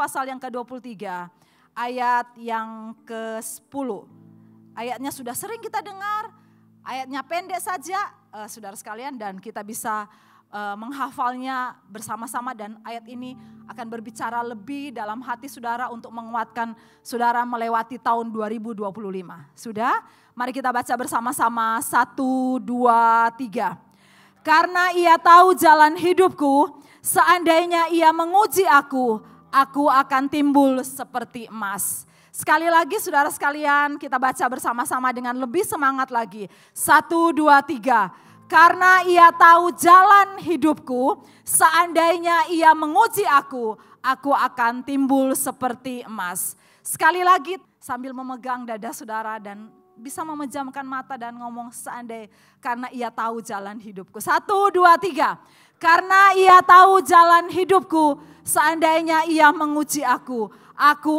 pasal yang ke-23, ayat yang ke-10. Ayatnya sudah sering kita dengar, ayatnya pendek saja, saudara sekalian, dan kita bisa menghafalnya bersama-sama, dan ayat ini akan berbicara lebih dalam hati saudara untuk menguatkan saudara melewati tahun 2025. Sudah? Mari kita baca bersama-sama 1, 2, 3. Karena ia tahu jalan hidupku, seandainya ia menguji aku akan timbul seperti emas. Sekali lagi saudara sekalian, kita baca bersama-sama dengan lebih semangat lagi. 1, 2, 3. Karena ia tahu jalan hidupku, seandainya ia menguji aku akan timbul seperti emas. Sekali lagi sambil memegang dada saudara dan bisa memejamkan mata dan ngomong seandainya, karena ia tahu jalan hidupku. 1, 2, 3. Karena ia tahu jalan hidupku, seandainya ia menguji aku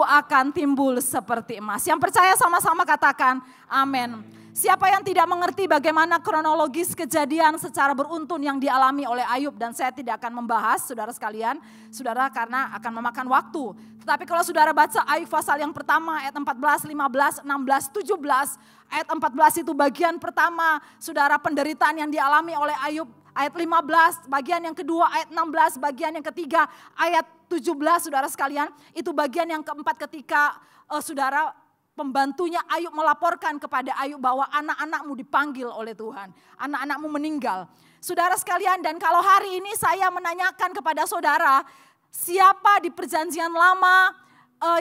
akan timbul seperti emas. Yang percaya sama-sama katakan amin. Siapa yang tidak mengerti bagaimana kronologis kejadian secara beruntun yang dialami oleh Ayub, dan saya tidak akan membahas saudara sekalian, saudara, karena akan memakan waktu. Tetapi kalau saudara baca Ayub pasal yang pertama ayat 14, 15, 16, 17, ayat 14 itu bagian pertama saudara penderitaan yang dialami oleh Ayub. Ayat 15, bagian yang kedua, ayat 16, bagian yang ketiga, ayat 17 saudara sekalian, itu bagian yang keempat ketika saudara pembantunya Ayub melaporkan kepada Ayub bahwa anak-anakmu dipanggil oleh Tuhan. Anak-anakmu meninggal. Saudara sekalian, dan kalau hari ini saya menanyakan kepada saudara, siapa di perjanjian lama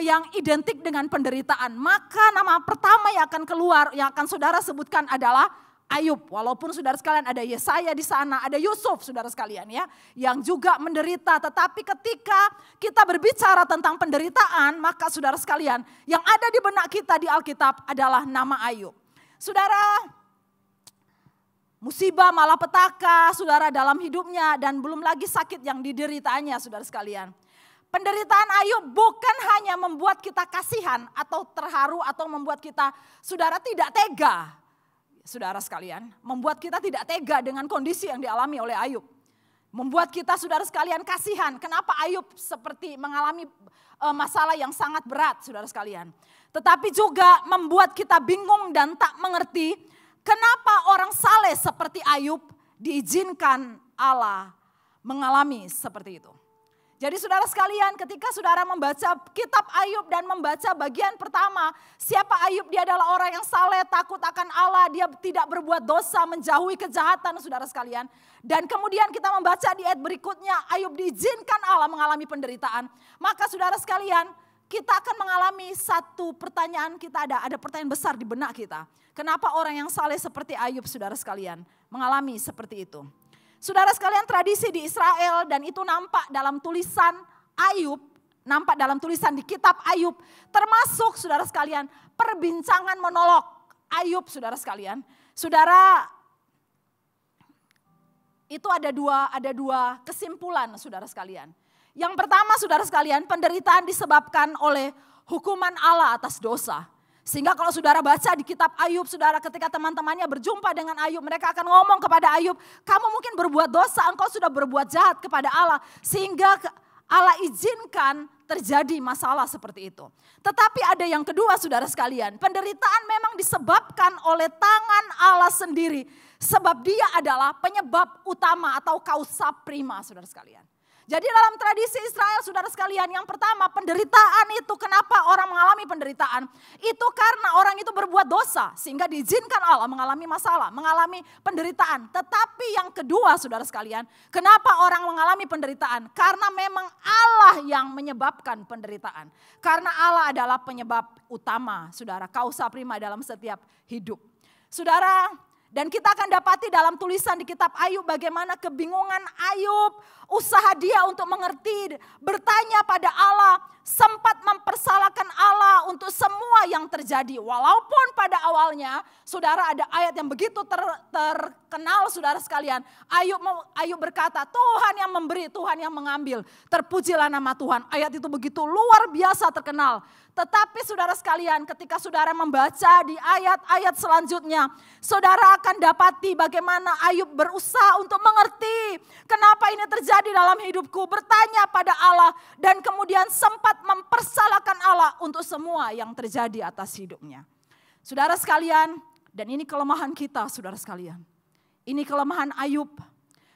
yang identik dengan penderitaan? Maka nama pertama yang akan keluar, yang akan saudara sebutkan adalah Ayub. Walaupun saudara sekalian ada Yesaya di sana, ada Yusuf saudara sekalian ya, yang juga menderita. Tetapi ketika kita berbicara tentang penderitaan, maka saudara sekalian yang ada di benak kita di Alkitab adalah nama Ayub. Saudara, musibah malapetaka saudara dalam hidupnya, dan belum lagi sakit yang dideritanya saudara sekalian. Penderitaan Ayub bukan hanya membuat kita kasihan atau terharu atau membuat kita saudara tidak tega. Saudara sekalian, membuat kita tidak tega dengan kondisi yang dialami oleh Ayub. Membuat kita saudara sekalian kasihan, kenapa Ayub seperti mengalami masalah yang sangat berat saudara sekalian. Tetapi juga membuat kita bingung dan tak mengerti kenapa orang saleh seperti Ayub diizinkan Allah mengalami seperti itu. Jadi saudara sekalian, ketika saudara membaca kitab Ayub dan membaca bagian pertama, siapa Ayub? Dia adalah orang yang saleh, takut akan Allah, dia tidak berbuat dosa, menjauhi kejahatan saudara sekalian. Dan kemudian kita membaca di ayat berikutnya, Ayub diizinkan Allah mengalami penderitaan. Maka saudara sekalian, kita akan mengalami satu pertanyaan, kita ada pertanyaan besar di benak kita. Kenapa orang yang saleh seperti Ayub saudara sekalian mengalami seperti itu? Saudara sekalian, tradisi di Israel, dan itu nampak dalam tulisan Ayub, nampak dalam tulisan di kitab Ayub, termasuk saudara sekalian perbincangan monolog Ayub saudara sekalian. Saudara, itu ada dua kesimpulan saudara sekalian. Yang pertama saudara sekalian, penderitaan disebabkan oleh hukuman Allah atas dosa. Sehingga kalau saudara baca di kitab Ayub, saudara, ketika teman-temannya berjumpa dengan Ayub, mereka akan ngomong kepada Ayub, kamu mungkin berbuat dosa, engkau sudah berbuat jahat kepada Allah. Sehingga Allah izinkan terjadi masalah seperti itu. Tetapi ada yang kedua saudara sekalian, penderitaan memang disebabkan oleh tangan Allah sendiri. Sebab dia adalah penyebab utama atau kausa prima saudara sekalian. Jadi dalam tradisi Israel saudara sekalian, yang pertama penderitaan itu, kenapa orang mengalami penderitaan? Itu karena orang itu berbuat dosa sehingga diizinkan Allah mengalami masalah, mengalami penderitaan. Tetapi yang kedua saudara sekalian, kenapa orang mengalami penderitaan? Karena memang Allah yang menyebabkan penderitaan. Karena Allah adalah penyebab utama saudara, kausa prima dalam setiap hidup. Saudara, dan kita akan dapati dalam tulisan di kitab Ayub bagaimana kebingungan Ayub, usaha dia untuk mengerti, bertanya pada Allah, sempat mempersalahkan Allah untuk semua yang terjadi. Walaupun pada awalnya saudara ada ayat yang begitu terkenal saudara sekalian. Ayub berkata, Tuhan yang memberi, Tuhan yang mengambil. Terpujilah nama Tuhan. Ayat itu begitu luar biasa terkenal. Tetapi saudara sekalian, ketika saudara membaca di ayat-ayat selanjutnya, saudara akan dapati bagaimana Ayub berusaha untuk mengerti kenapa ini terjadi. terjadi dalam hidupku, bertanya pada Allah, dan kemudian sempat mempersalahkan Allah untuk semua yang terjadi atas hidupnya. Saudara sekalian, dan ini kelemahan kita saudara sekalian. Ini kelemahan Ayub.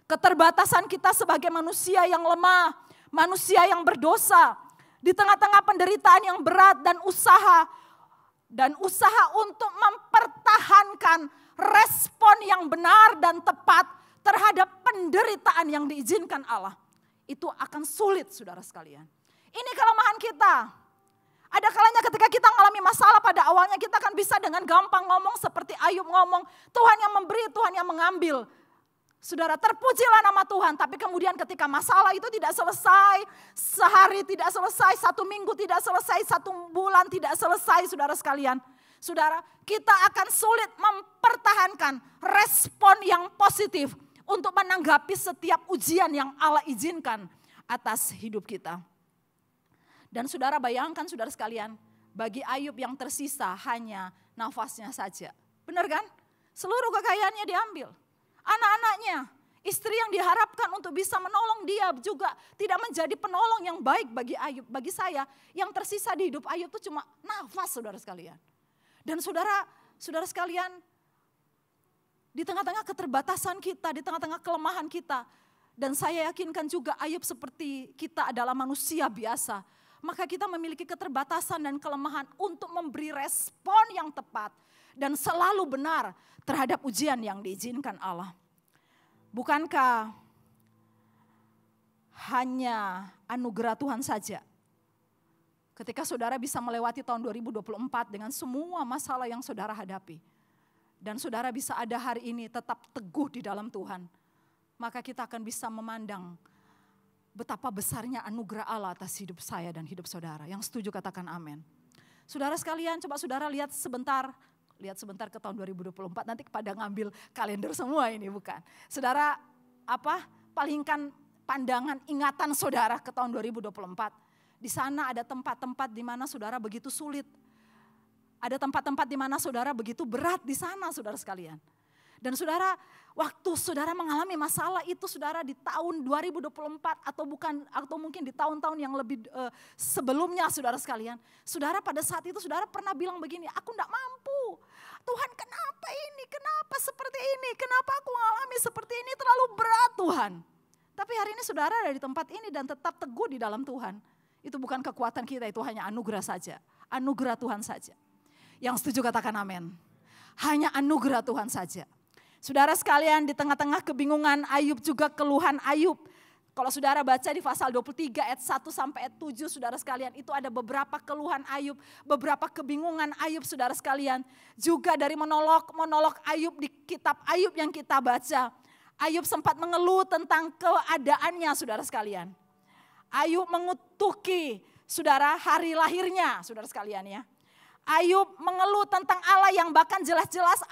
Keterbatasan kita sebagai manusia yang lemah, manusia yang berdosa. Di tengah-tengah penderitaan yang berat dan usaha untuk mempertahankan respon yang benar dan tepat terhadap penderitaan yang diizinkan Allah. Itu akan sulit saudara sekalian. Ini kelemahan kita. Ada kalanya ketika kita mengalami masalah pada awalnya kita kan bisa dengan gampang ngomong seperti Ayub ngomong, Tuhan yang memberi, Tuhan yang mengambil. Saudara, terpujilah nama Tuhan, tapi kemudian ketika masalah itu tidak selesai, sehari tidak selesai, 1 minggu tidak selesai, 1 bulan tidak selesai saudara sekalian. Saudara, kita akan sulit mempertahankan respon yang positif untuk menanggapi setiap ujian yang Allah izinkan atas hidup kita. Dan saudara bayangkan saudara sekalian, bagi Ayub yang tersisa hanya nafasnya saja. Benar kan? Seluruh kekayaannya diambil. Anak-anaknya, istri yang diharapkan untuk bisa menolong dia juga tidak menjadi penolong yang baik bagi Ayub. Bagi saya, yang tersisa di hidup Ayub itu cuma nafas saudara sekalian. Dan saudara sekalian, di tengah-tengah keterbatasan kita, di tengah-tengah kelemahan kita, dan saya yakinkan juga Ayub seperti kita adalah manusia biasa, maka kita memiliki keterbatasan dan kelemahan untuk memberi respon yang tepat dan selalu benar terhadap ujian yang diizinkan Allah. Bukankah hanya anugerah Tuhan saja ketika saudara bisa melewati tahun 2024 dengan semua masalah yang saudara hadapi, dan saudara bisa ada hari ini tetap teguh di dalam Tuhan, maka kita akan bisa memandang betapa besarnya anugerah Allah atas hidup saya dan hidup saudara. Yang setuju katakan amin. Saudara sekalian, coba saudara lihat sebentar ke tahun 2024, nanti pada ngambil kalender semua ini bukan. Saudara palingkan pandangan ingatan saudara ke tahun 2024. Di sana ada tempat-tempat di mana saudara begitu sulit. Ada tempat-tempat di mana saudara begitu berat di sana saudara sekalian. Dan saudara, waktu saudara mengalami masalah itu saudara di tahun 2024 atau mungkin di tahun-tahun yang lebih sebelumnya saudara sekalian. Saudara pada saat itu saudara pernah bilang begini, aku enggak mampu. Tuhan kenapa ini, kenapa seperti ini, kenapa aku mengalami seperti ini, terlalu berat Tuhan. Tapi hari ini saudara ada di tempat ini dan tetap teguh di dalam Tuhan. Itu bukan kekuatan kita, itu hanya anugerah saja. Anugerah Tuhan saja. Yang setuju katakan amin. Hanya anugerah Tuhan saja. Saudara sekalian, di tengah-tengah kebingungan Ayub juga keluhan Ayub. Kalau saudara baca di pasal 23 ayat 1 sampai ayat 7 saudara sekalian, itu ada beberapa keluhan Ayub, beberapa kebingungan Ayub saudara sekalian. Juga dari monolog Ayub di kitab Ayub yang kita baca. Ayub sempat mengeluh tentang keadaannya saudara sekalian. Ayub mengutuki saudara hari lahirnya saudara sekalian ya. Ayub mengeluh tentang Allah yang bahkan jelas-jelas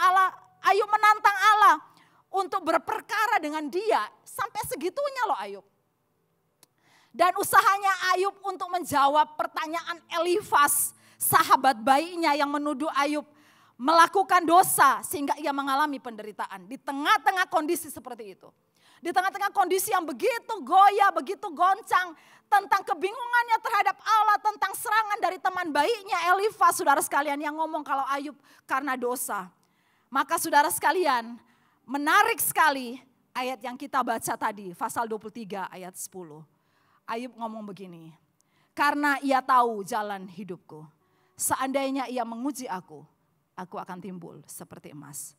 Ayub menantang Allah untuk berperkara dengan dia sampai segitunya loh Ayub. Dan usahanya Ayub untuk menjawab pertanyaan Elifas, sahabat baiknya yang menuduh Ayub melakukan dosa sehingga ia mengalami penderitaan. Di tengah-tengah kondisi seperti itu. Di tengah-tengah kondisi yang begitu goyah, begitu goncang, tentang kebingungannya terhadap Allah, tentang serangan dari teman baiknya Elifas, saudara sekalian yang ngomong kalau Ayub karena dosa. Maka saudara sekalian, menarik sekali ayat yang kita baca tadi, pasal 23 ayat 10. Ayub ngomong begini, karena ia tahu jalan hidupku, seandainya ia menguji aku akan timbul seperti emas.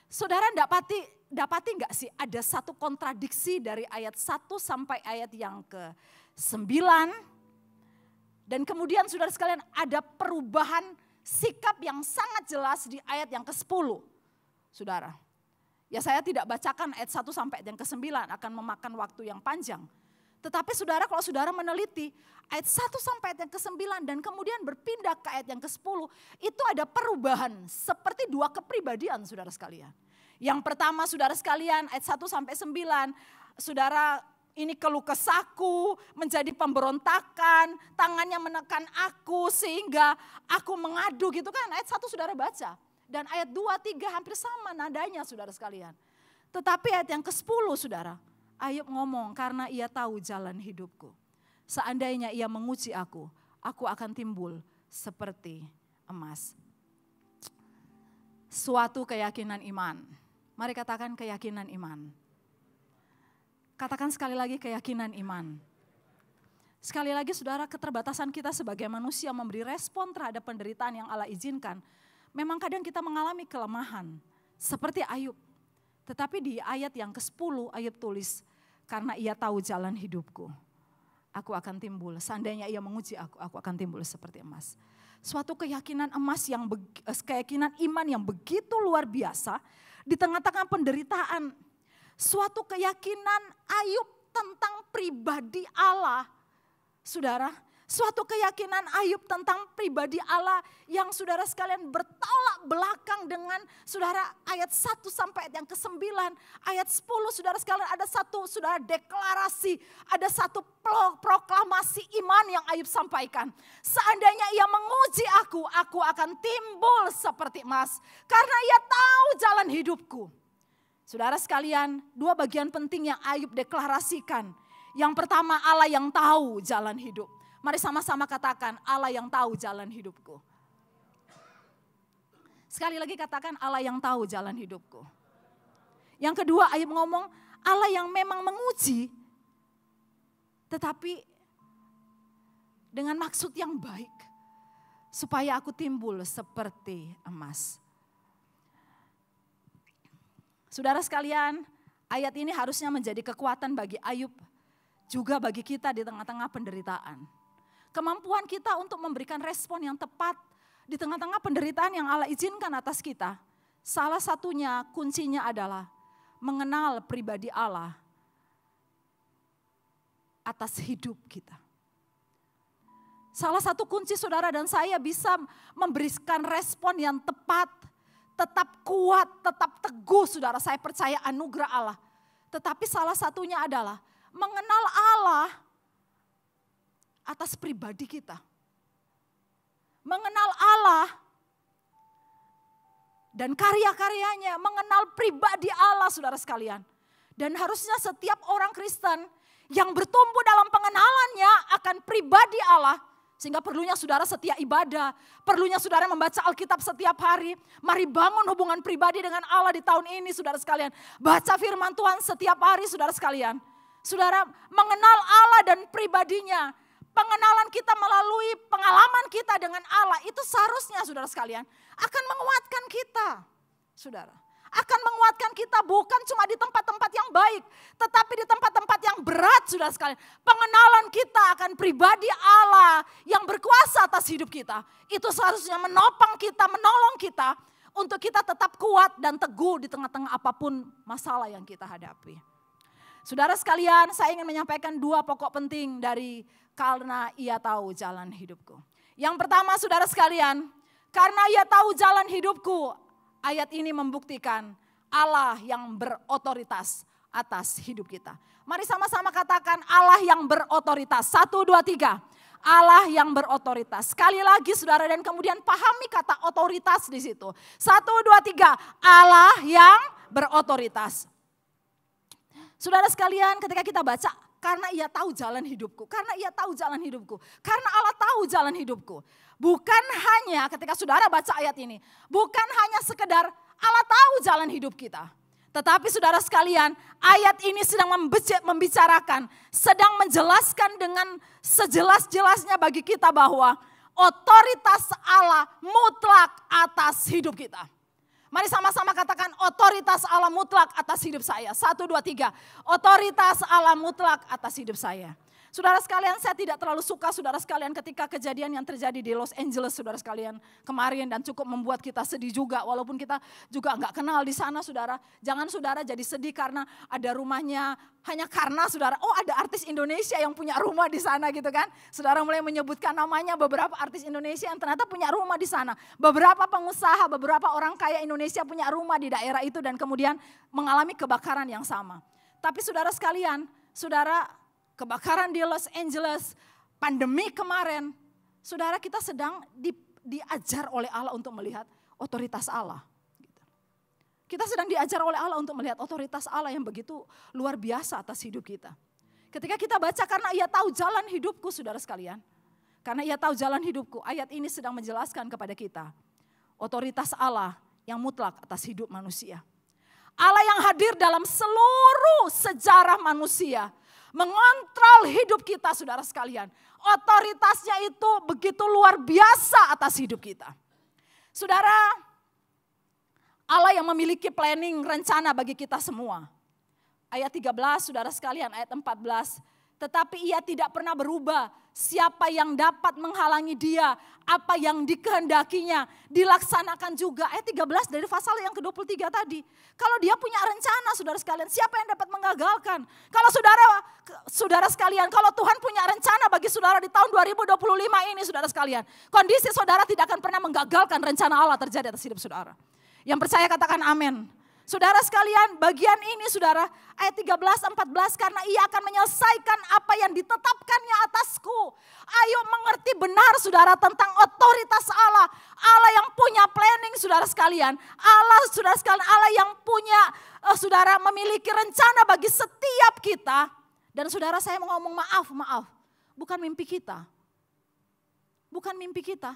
Saudara dapati enggak sih ada satu kontradiksi dari ayat 1 sampai ayat yang ke-9. Dan kemudian saudara sekalian ada perubahan sikap yang sangat jelas di ayat yang ke-10. Saudara, ya saya tidak bacakan ayat 1 sampai ayat yang ke-9, akan memakan waktu yang panjang. Tetapi saudara, kalau saudara meneliti ayat 1 sampai ayat yang ke-9 dan kemudian berpindah ke ayat yang ke-10, itu ada perubahan seperti dua kepribadian saudara sekalian. Yang pertama saudara sekalian ayat 1 sampai 9, saudara ini keluh kesahku, menjadi pemberontakan, tangannya menekan aku sehingga aku mengadu gitu kan. Ayat 1 saudara baca. Dan ayat 2, 3 hampir sama nadanya saudara sekalian. Tetapi ayat yang ke-10 saudara, Ayub ngomong, karena ia tahu jalan hidupku. Seandainya ia menguji aku akan timbul seperti emas. Suatu keyakinan iman. Mari katakan keyakinan iman. Katakan sekali lagi keyakinan iman. Sekali lagi saudara, keterbatasan kita sebagai manusia memberi respon terhadap penderitaan yang Allah izinkan. Memang kadang kita mengalami kelemahan. Seperti Ayub. Tetapi di ayat yang ke-10 Ayub tulis, karena ia tahu jalan hidupku, aku akan timbul. Seandainya ia menguji aku akan timbul seperti emas. Suatu keyakinan keyakinan iman yang begitu luar biasa di tengah-tengah penderitaan. Suatu keyakinan Ayub tentang pribadi Allah. Saudara, suatu keyakinan Ayub tentang pribadi Allah yang saudara sekalian bertolak belakang dengan saudara ayat 1 sampai ayat yang ke-9. Ayat 10 saudara sekalian ada satu saudara deklarasi, ada satu proklamasi iman yang Ayub sampaikan. Seandainya ia menguji aku akan timbul seperti emas. Karena ia tahu jalan hidupku. Saudara sekalian, dua bagian penting yang Ayub deklarasikan. Yang pertama, Allah yang tahu jalan hidup. Mari sama-sama katakan, Allah yang tahu jalan hidupku. Sekali lagi katakan, Allah yang tahu jalan hidupku. Yang kedua, Ayub ngomong, Allah yang memang menguji, tetapi dengan maksud yang baik. Supaya aku timbul seperti emas. Saudara sekalian, ayat ini harusnya menjadi kekuatan bagi Ayub, juga bagi kita di tengah-tengah penderitaan. Kemampuan kita untuk memberikan respon yang tepat di tengah-tengah penderitaan yang Allah izinkan atas kita. Salah satunya kuncinya adalah mengenal pribadi Allah atas hidup kita. Salah satu kunci saudara dan saya bisa memberikan respon yang tepat, tetap kuat, tetap teguh saudara. Saya percaya anugerah Allah. Tetapi salah satunya adalah mengenal Allah atas pribadi kita. Mengenal Allah dan karya-karyanya, mengenal pribadi Allah saudara sekalian. Dan harusnya setiap orang Kristen yang bertumbuh dalam pengenalannya akan pribadi Allah, sehingga perlunya saudara setia ibadah, perlunya saudara membaca Alkitab setiap hari. Mari bangun hubungan pribadi dengan Allah di tahun ini saudara sekalian. Baca firman Tuhan setiap hari saudara sekalian. Saudara mengenal Allah dan pribadinya. Pengenalan kita melalui pengalaman kita dengan Allah itu seharusnya saudara sekalian akan menguatkan kita. Saudara, akan menguatkan kita bukan cuma di tempat-tempat yang baik, tetapi di tempat-tempat yang berat saudara sekalian. Pengenalan kita akan pribadi Allah yang berkuasa atas hidup kita. Itu seharusnya menopang kita, menolong kita untuk kita tetap kuat dan teguh di tengah-tengah apapun masalah yang kita hadapi. Saudara sekalian, saya ingin menyampaikan dua pokok penting dari karena ia tahu jalan hidupku. Yang pertama saudara sekalian, karena ia tahu jalan hidupku, ayat ini membuktikan Allah yang berotoritas atas hidup kita. Mari sama-sama katakan Allah yang berotoritas. 1, 2, 3. Allah yang berotoritas. Sekali lagi saudara dan kemudian pahami kata otoritas di situ. 1, 2, 3. Allah yang berotoritas. Saudara sekalian, ketika kita baca, karena ia tahu jalan hidupku. Karena ia tahu jalan hidupku. Karena Allah tahu jalan hidupku. Bukan hanya ketika saudara baca ayat ini. Bukan hanya sekedar Allah tahu jalan hidup kita. Tetapi saudara sekalian, ayat ini sedang membicarakan, sedang menjelaskan dengan sejelas-jelasnya bagi kita bahwa otoritas Allah mutlak atas hidup kita. Mari sama-sama katakan otoritas Allah mutlak atas hidup saya. 1, 2, 3. Otoritas Allah mutlak atas hidup saya. Saudara sekalian, saya tidak terlalu suka saudara sekalian ketika kejadian yang terjadi di Los Angeles saudara sekalian kemarin dan cukup membuat kita sedih juga. Walaupun kita juga enggak kenal di sana saudara. Jangan saudara jadi sedih karena ada rumahnya, hanya karena saudara, oh ada artis Indonesia yang punya rumah di sana gitu kan. Saudara mulai menyebutkan namanya beberapa artis Indonesia yang ternyata punya rumah di sana. Beberapa pengusaha, beberapa orang kaya Indonesia punya rumah di daerah itu dan kemudian mengalami kebakaran yang sama. Tapi saudara sekalian, saudara, kebakaran di Los Angeles, pandemi kemarin, saudara kita sedang diajar oleh Allah untuk melihat otoritas Allah. Kita sedang diajar oleh Allah untuk melihat otoritas Allah yang begitu luar biasa atas hidup kita. Ketika kita baca karena ia tahu jalan hidupku, saudara sekalian. Karena ia tahu jalan hidupku, ayat ini sedang menjelaskan kepada kita otoritas Allah yang mutlak atas hidup manusia. Allah yang hadir dalam seluruh sejarah manusia, mengontrol hidup kita, saudara sekalian. Otoritasnya itu begitu luar biasa atas hidup kita. Saudara, Allah yang memiliki planning, rencana bagi kita semua. Ayat 13, saudara sekalian, ayat 14. Tetapi ia tidak pernah berubah. Siapa yang dapat menghalangi dia, apa yang dikehendakinya, dilaksanakan juga. Ayat 13 dari pasal yang ke-23 tadi. Kalau dia punya rencana, saudara sekalian, siapa yang dapat mengagalkan? Kalau saudara sekalian, kalau Tuhan punya rencana bagi saudara di tahun 2025 ini, saudara sekalian, kondisi saudara tidak akan pernah menggagalkan rencana Allah terjadi atas hidup saudara. Yang percaya katakan amin. Saudara sekalian, bagian ini saudara, ayat 13-14, karena ia akan menyelesaikan apa yang ditetapkannya atasku. Ayo mengerti benar saudara tentang otoritas Allah. Allah yang punya planning saudara sekalian. Allah yang punya, saudara memiliki rencana bagi setiap kita. Dan saudara saya mau ngomong maaf, bukan mimpi kita. Bukan mimpi kita.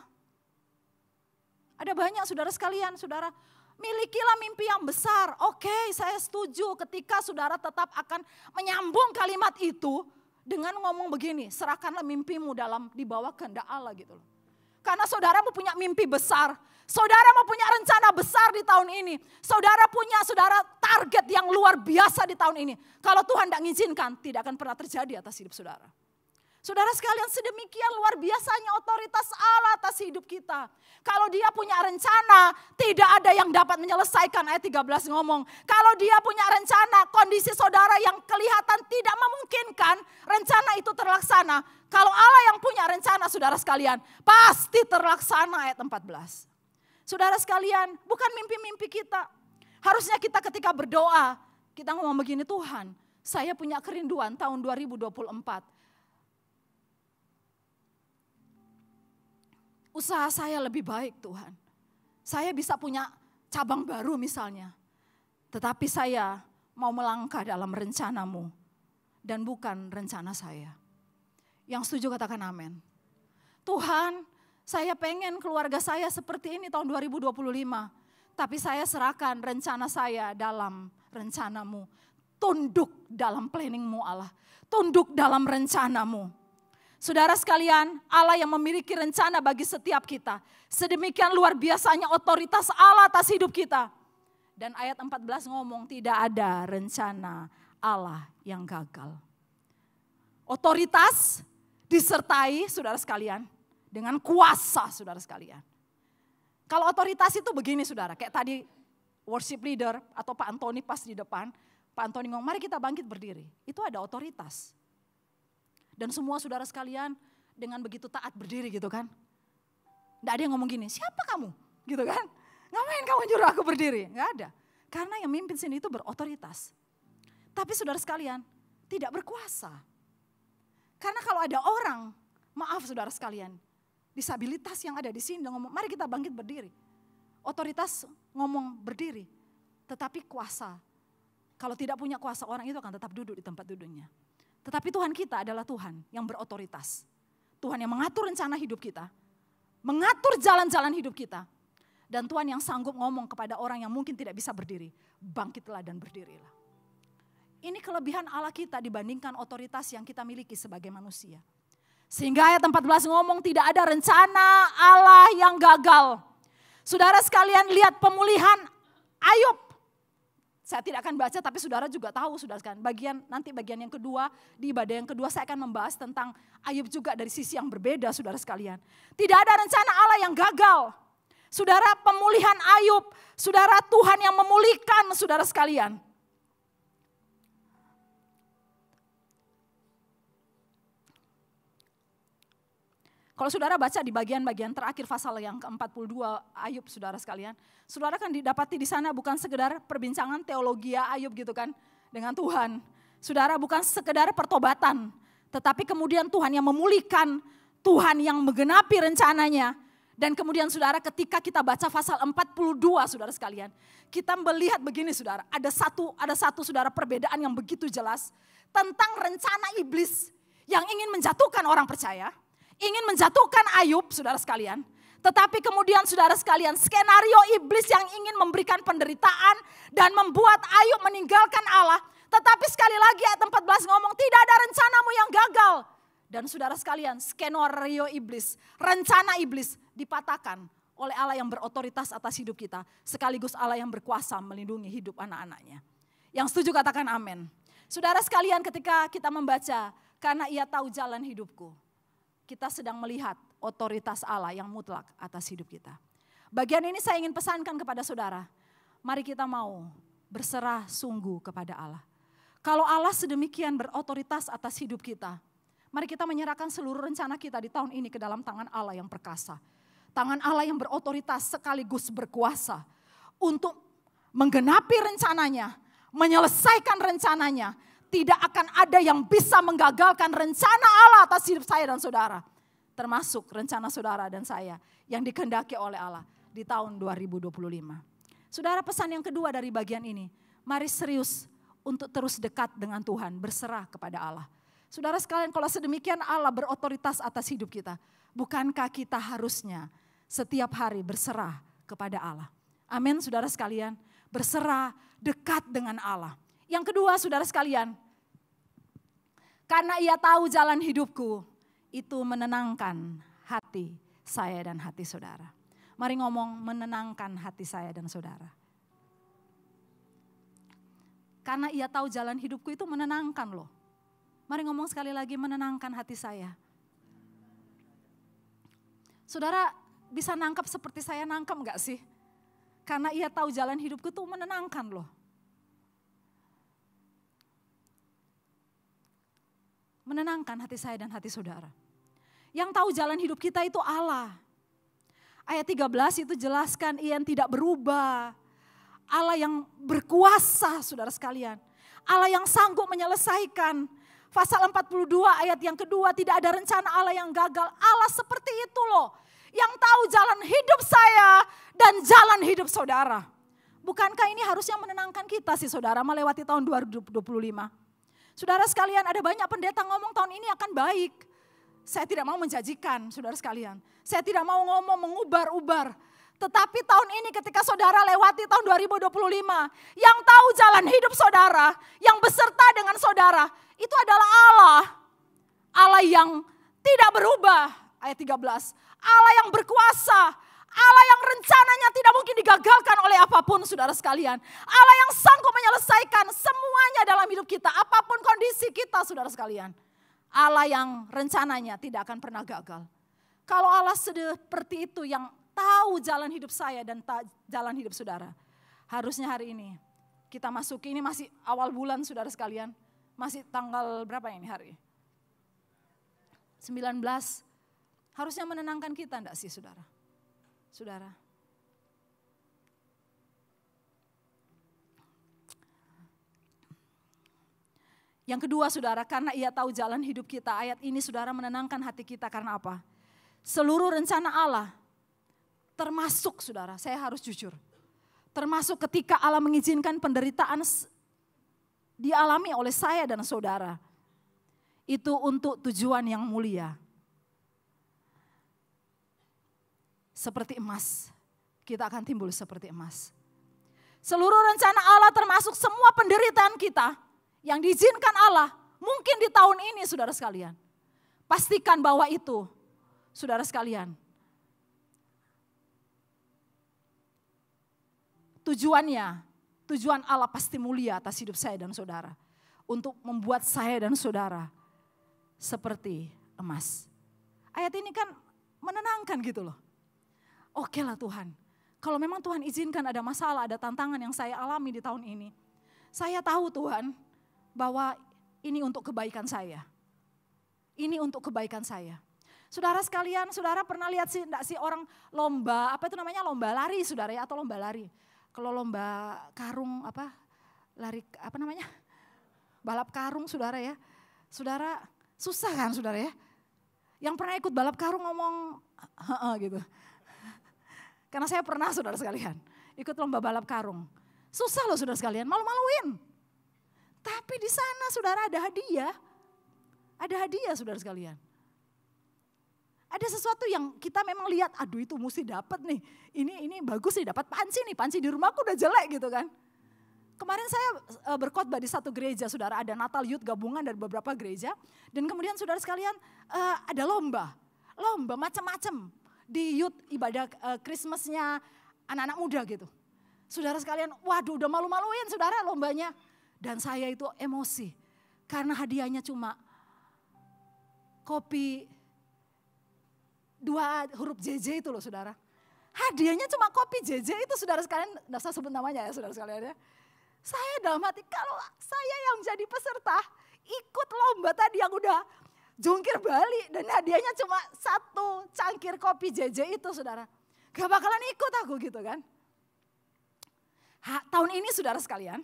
Ada banyak saudara sekalian, saudara. Milikilah mimpi yang besar. Oke, saya setuju ketika saudara tetap akan menyambung kalimat itu dengan ngomong begini, serahkanlah mimpimu di bawah kehendak Allah gitu loh. Karena saudara mau punya mimpi besar, saudara mau punya rencana besar di tahun ini, saudara punya target yang luar biasa di tahun ini. Kalau Tuhan tidak mengizinkan, tidak akan pernah terjadi atas hidup saudara. Saudara sekalian, sedemikian luar biasanya otoritas Allah atas hidup kita. Kalau dia punya rencana, tidak ada yang dapat menyelesaikan. Ayat 13 ngomong, kalau dia punya rencana, kondisi saudara yang kelihatan tidak memungkinkan, rencana itu terlaksana. Kalau Allah yang punya rencana, saudara sekalian, pasti terlaksana. Ayat 14. Saudara sekalian, bukan mimpi-mimpi kita. Harusnya kita ketika berdoa, kita ngomong begini, Tuhan, saya punya kerinduan tahun 2024. Usaha saya lebih baik Tuhan. Saya bisa punya cabang baru misalnya. Tetapi saya mau melangkah dalam rencanamu. Dan bukan rencana saya. Yang setuju katakan amin. Tuhan, saya pengen keluarga saya seperti ini tahun 2025. Tapi saya serahkan rencana saya dalam rencanamu. Tunduk dalam planningmu Allah. Tunduk dalam rencanamu. Saudara sekalian, Allah yang memiliki rencana bagi setiap kita. Sedemikian luar biasanya otoritas Allah atas hidup kita. Dan ayat 14 ngomong tidak ada rencana Allah yang gagal. Otoritas disertai saudara sekalian dengan kuasa saudara sekalian. Kalau otoritas itu begini saudara, kayak tadi worship leader atau Pak Antoni pas di depan, Pak Antoni ngomong mari kita bangkit berdiri. Itu ada otoritas. Dan semua saudara sekalian dengan begitu taat berdiri gitu kan. Tidak ada yang ngomong gini, siapa kamu? Gitu kan. Ngapain kamu nyuruh aku berdiri? Nggak ada. Karena yang mimpin sini itu berotoritas. Tapi saudara sekalian tidak berkuasa. Karena kalau ada orang, maaf saudara sekalian, disabilitas yang ada di sini ngomong, mari kita bangkit berdiri. Otoritas ngomong berdiri, tetapi kuasa. Kalau tidak punya kuasa, orang itu akan tetap duduk di tempat duduknya. Tetapi Tuhan kita adalah Tuhan yang berotoritas. Tuhan yang mengatur rencana hidup kita. Mengatur jalan-jalan hidup kita. Dan Tuhan yang sanggup ngomong kepada orang yang mungkin tidak bisa berdiri. Bangkitlah dan berdirilah. Ini kelebihan Allah kita dibandingkan otoritas yang kita miliki sebagai manusia. Sehingga ayat 14 ngomong tidak ada rencana Allah yang gagal. Saudara sekalian lihat pemulihan Ayub. Saya tidak akan baca tapi saudara juga tahu saudara sekalian. Nanti bagian yang kedua, di ibadah yang kedua saya akan membahas tentang Ayub juga dari sisi yang berbeda saudara sekalian. Tidak ada rencana Allah yang gagal. Saudara pemulihan Ayub, saudara Tuhan yang memulihkan saudara sekalian. Kalau saudara baca di bagian-bagian terakhir pasal yang ke-42 Ayub saudara sekalian. Saudara kan didapati di sana bukan sekedar perbincangan teologi Ayub gitu kan dengan Tuhan. Saudara bukan sekedar pertobatan. Tetapi kemudian Tuhan yang memulihkan, Tuhan yang menggenapi rencananya. Dan kemudian saudara, ketika kita baca pasal 42 saudara sekalian, kita melihat begini saudara, ada satu saudara perbedaan yang begitu jelas tentang rencana iblis yang ingin menjatuhkan orang percaya, ingin menjatuhkan Ayub saudara sekalian. Tetapi kemudian saudara sekalian, skenario iblis yang ingin memberikan penderitaan dan membuat Ayub meninggalkan Allah. Tetapi sekali lagi ayat 14 ngomong, tidak ada rencanamu yang gagal. Dan saudara sekalian, skenario iblis, rencana iblis dipatahkan oleh Allah yang berotoritas atas hidup kita. Sekaligus Allah yang berkuasa melindungi hidup anak-anaknya. Yang setuju katakan amin. Saudara sekalian, ketika kita membaca, karena ia tahu jalan hidupku, kita sedang melihat otoritas Allah yang mutlak atas hidup kita. Bagian ini saya ingin pesankan kepada saudara, mari kita mau berserah sungguh kepada Allah. Kalau Allah sedemikian berotoritas atas hidup kita, mari kita menyerahkan seluruh rencana kita di tahun ini ke dalam tangan Allah yang perkasa. Tangan Allah yang berotoritas sekaligus berkuasa untuk menggenapi rencananya, menyelesaikan rencananya. Tidak akan ada yang bisa menggagalkan rencana Allah atas hidup saya dan saudara. Termasuk rencana saudara dan saya yang dikehendaki oleh Allah di tahun 2025. Saudara, pesan yang kedua dari bagian ini, mari serius untuk terus dekat dengan Tuhan, berserah kepada Allah. Saudara sekalian, kalau sedemikian Allah berotoritas atas hidup kita, bukankah kita harusnya setiap hari berserah kepada Allah? Amin, saudara sekalian, berserah dekat dengan Allah. Yang kedua, saudara sekalian, karena ia tahu jalan hidupku, itu menenangkan hati saya dan hati saudara. Mari ngomong, menenangkan hati saya dan saudara. Karena ia tahu jalan hidupku, itu menenangkan loh. Mari ngomong sekali lagi, menenangkan hati saya. Saudara bisa nangkap seperti saya nangkap enggak sih? Karena ia tahu jalan hidupku itu menenangkan loh. Menenangkan hati saya dan hati saudara. Yang tahu jalan hidup kita itu Allah. Ayat 13 itu jelaskan ia yang tidak berubah. Allah yang berkuasa saudara sekalian. Allah yang sanggup menyelesaikan. Pasal 42 ayat yang kedua, tidak ada rencana Allah yang gagal. Allah seperti itu loh. Yang tahu jalan hidup saya dan jalan hidup saudara. Bukankah ini harusnya menenangkan kita sih saudara melewati tahun 2025. Saudara sekalian, ada banyak pendeta ngomong tahun ini akan baik. Saya tidak mau menjanjikan saudara sekalian. Saya tidak mau ngomong mengubar-ubar. Tetapi tahun ini ketika saudara lewati tahun 2025, yang tahu jalan hidup saudara, yang beserta dengan saudara, itu adalah Allah. Allah yang tidak berubah, ayat 13. Allah yang berkuasa, Allah yang rencananya tidak mungkin digagalkan oleh apapun saudara sekalian. Allah yang sanggup menyelesaikan semuanya dalam hidup kita, apapun kondisi kita saudara sekalian. Allah yang rencananya tidak akan pernah gagal. Kalau Allah seperti itu yang tahu jalan hidup saya dan jalan hidup saudara. Harusnya hari ini kita masuki, ini masih awal bulan saudara sekalian. Masih tanggal berapa ini hari? 19. Harusnya menenangkan kita enggak sih saudara? Saudara. Yang kedua saudara, karena ia tahu jalan hidup kita. Ayat ini saudara menenangkan hati kita karena apa? Seluruh rencana Allah, termasuk saudara, saya harus jujur. Termasuk ketika Allah mengizinkan penderitaan dialami oleh saya dan saudara. Itu untuk tujuan yang mulia. Seperti emas, kita akan timbul seperti emas. Seluruh rencana Allah termasuk semua penderitaan kita yang diizinkan Allah, mungkin di tahun ini saudara sekalian. Pastikan bahwa itu, saudara sekalian, tujuan Allah pasti mulia atas hidup saya dan saudara. Untuk membuat saya dan saudara seperti emas. Ayat ini kan menenangkan gitu loh. Oke lah Tuhan, kalau memang Tuhan izinkan ada masalah, ada tantangan yang saya alami di tahun ini. Saya tahu Tuhan bahwa ini untuk kebaikan saya. Ini untuk kebaikan saya. Saudara sekalian, saudara pernah lihat sih enggak sih orang lomba, apa itu namanya, lomba lari saudara ya, atau lomba lari. Kalau lomba karung lari balap karung saudara ya. Saudara susah kan saudara ya. Yang pernah ikut balap karung ngomong gitu. Karena saya pernah saudara sekalian ikut lomba balap karung. Susah loh saudara sekalian, malu-maluin. Tapi di sana saudara ada hadiah. Ada hadiah saudara sekalian. Ada sesuatu yang kita memang lihat, aduh itu mesti dapat nih. Ini bagus nih, dapat panci nih. Panci di rumahku udah jelek gitu kan. Kemarin saya berkhotbah di satu gereja, saudara, ada Natal Youth gabungan dari beberapa gereja. Dan kemudian saudara sekalian ada lomba macam-macam di youth ibadah Christmasnya anak-anak muda gitu. Saudara sekalian, waduh udah malu-maluin saudara lombanya. Dan saya itu emosi karena hadiahnya cuma kopi 2 huruf JJ itu loh saudara. Hadiahnya cuma kopi JJ itu saudara sekalian, nggak usah sebut namanya ya saudara sekalian ya. Saya dalam hati, kalau saya yang jadi peserta, ikut lomba tadi yang udah jungkir balik dan hadiahnya cuma 1 cangkir kopi JJ itu saudara. Gak bakalan ikut aku gitu kan. Tahun ini saudara sekalian,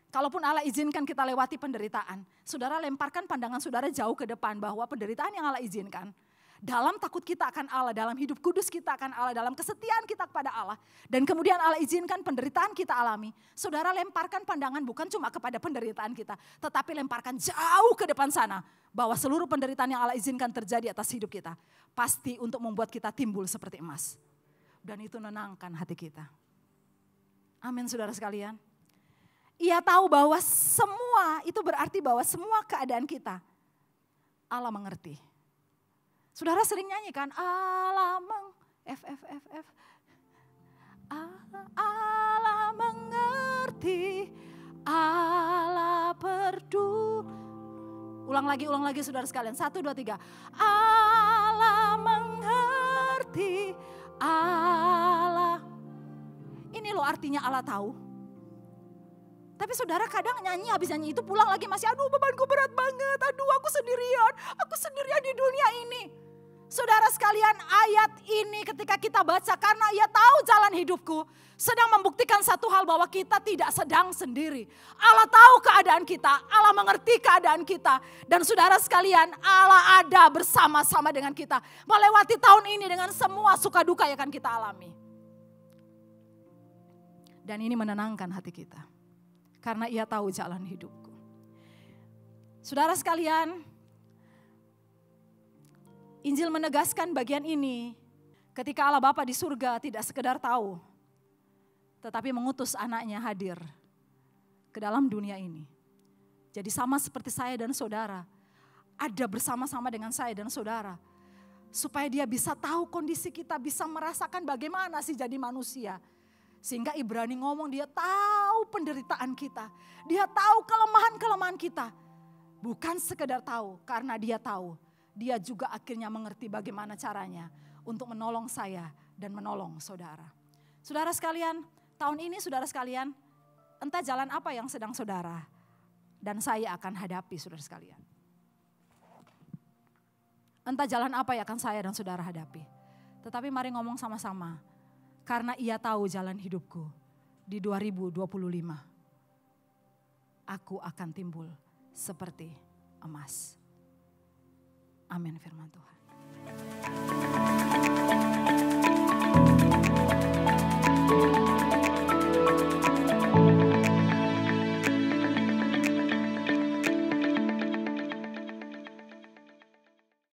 kalaupun Allah izinkan kita lewati penderitaan, saudara lemparkan pandangan saudara jauh ke depan bahwa penderitaan yang Allah izinkan, dalam takut kita akan Allah, dalam hidup kudus kita akan Allah, dalam kesetiaan kita kepada Allah. Dan kemudian Allah izinkan penderitaan kita alami. Saudara lemparkan pandangan bukan cuma kepada penderitaan kita, tetapi lemparkan jauh ke depan sana. Bahwa seluruh penderitaan yang Allah izinkan terjadi atas hidup kita, pasti untuk membuat kita timbul seperti emas. Dan itu menenangkan hati kita. Amin saudara sekalian. Ia tahu bahwa semua itu berarti bahwa semua keadaan kita, Allah mengerti. Saudara sering nyanyi kan, Allah Allah mengerti, Allah peduli. Ulang lagi saudara sekalian, 1, 2, 3. Allah mengerti, Allah. Ini loh artinya Allah tahu. Tapi saudara kadang nyanyi, habis nyanyi itu pulang lagi masih, aduh bebanku berat banget, aduh aku sendirian di dunia ini. Saudara sekalian, ayat ini ketika kita baca, karena ia tahu jalan hidupku, sedang membuktikan satu hal bahwa kita tidak sedang sendiri. Allah tahu keadaan kita, Allah mengerti keadaan kita. Dan saudara sekalian, Allah ada bersama-sama dengan kita. Melewati tahun ini dengan semua suka duka yang akan kita alami. Dan ini menenangkan hati kita. Karena ia tahu jalan hidupku. Saudara sekalian, Injil menegaskan bagian ini ketika Allah Bapa di surga tidak sekedar tahu, tetapi mengutus anaknya hadir ke dalam dunia ini. Jadi sama seperti saya dan saudara, ada bersama-sama dengan saya dan saudara. Supaya dia bisa tahu kondisi kita, bisa merasakan bagaimana sih jadi manusia. Sehingga Ibrani ngomong dia tahu penderitaan kita, dia tahu kelemahan-kelemahan kita. Bukan sekedar tahu, karena dia tahu. Dia juga akhirnya mengerti bagaimana caranya untuk menolong saya dan menolong saudara. Saudara sekalian, tahun ini saudara sekalian, entah jalan apa yang sedang saudara dan saya akan hadapi saudara sekalian. Entah jalan apa yang akan saya dan saudara hadapi. Tetapi mari ngomong sama-sama, karena ia tahu jalan hidupku di 2025. Aku akan timbul seperti emas. Amin firman Tuhan.